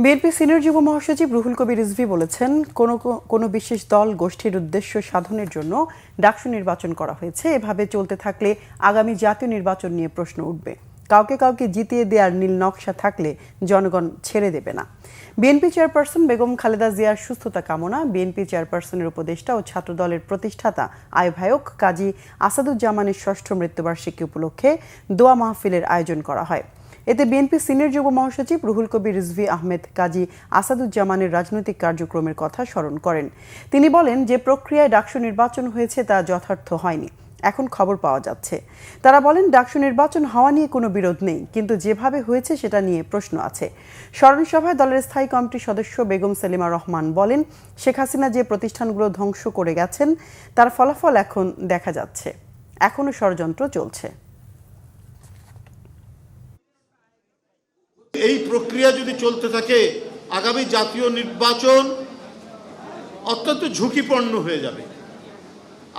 BNP senior যুব মহাসচিব রুহুল কবির রিজভী বলেছেন, কোনো বিশেষ দল গোষ্ঠীর উদ্দেশ্য সাধনের জন্য ডাকসু নির্বাচন করা হয়েছে। এভাবে চলতে থাকলে আগামী জাতীয় নির্বাচন নিয়ে প্রশ্ন উঠবে। কাউকে জিতিয়ে দেওয়ার নীল নকশা থাকলে জনগণ ছেড়ে দেবে না। বিএনপি চেয়ারপারসন বেগম খালেদা জিয়ার সুস্থতা কামনা, বিএনপি চেয়ারপারসনের উপদেষ্টা ও ছাত্রদলের প্রতিষ্ঠাতা আহ্বায়ক কাজী আসাদুজ্জামানের ষষ্ঠ মৃত্যুবার্ষিকী উপলক্ষে দোয়া মাহফিলের আয়োজন করা হয়। এতে বিএনপি সিনিয়র যুব মহাসচিব রুহুল কবির রিজভী আহমেদ কাজী আসাদুজ্জামানের রাজনৈতিক কার্যক্রমের কথা স্মরণ করেন। তিনি বলেন, যে প্রক্রিয়ায় ডাকসু নির্বাচন হয়েছে তা যথার্থ হয়নি, এখন খবর পাওয়া যাচ্ছে। তারা বলেন, ডাকসু নির্বাচন হওয়া নিয়ে কোনো বিরোধ নেই, কিন্তু যেভাবে হয়েছে সেটা নিয়ে প্রশ্ন আছে। স্মরণ সভায় দলের স্থায়ী কমিটির সদস্য বেগম সেলিমা রহমান বলেন, শেখ হাসিনা যে প্রতিষ্ঠানগুলো ধ্বংস করে গেছেন তার ফলাফল এখন দেখা যাচ্ছে, এখনো ষড়যন্ত্র চলছে। এই প্রক্রিয়া যদি চলতে থাকে, আগামী জাতীয় নির্বাচন অত্যন্ত ঝুঁকিপূর্ণ হয়ে যাবে।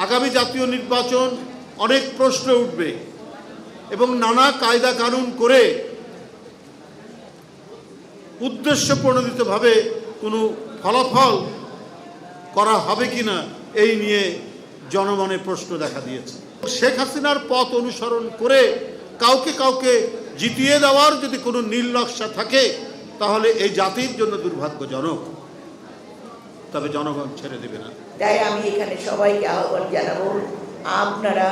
আগামী জাতীয় নির্বাচন অনেক প্রশ্ন উঠবে এবং নানা কায়দা কানুন করে উদ্দেশ্য প্রণোদিতভাবে কোনো ফলাফল করা হবে কিনা এই নিয়ে জনমনে প্রশ্ন দেখা দিয়েছে। শেখ হাসিনার পথ অনুসরণ করে কাউকে জিতিয়ে দেওয়ার যদি কোনো নীল নকশা থাকে তাহলে এই জাতির জন্য দুর্ভাগ্যজনক, তবে জনগণ ছেড়ে দেবে না। তাই আমি এখানে সবাইকে আহ্বান জানাবো, আপনারা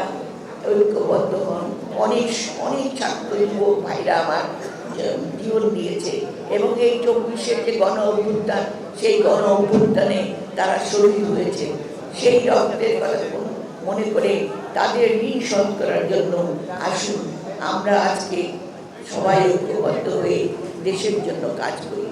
ঐক্যবদ্ধ হন। অনেক ছাত্র যুবক ভাইরা আমার জীবন দিয়েছে এবং এই 24-এর যে গণ অভ্যুত্থান, সেই গণ অভ্যুত্থানে তারা শহীদ হয়েছে। সেই রক্তের কথা মনে করে তাদের ঋণ শোধ করার জন্য আসুন আমরা আজকে সবাই ঐক্যবদ্ধ হয়ে দেশের জন্য কাজ করি।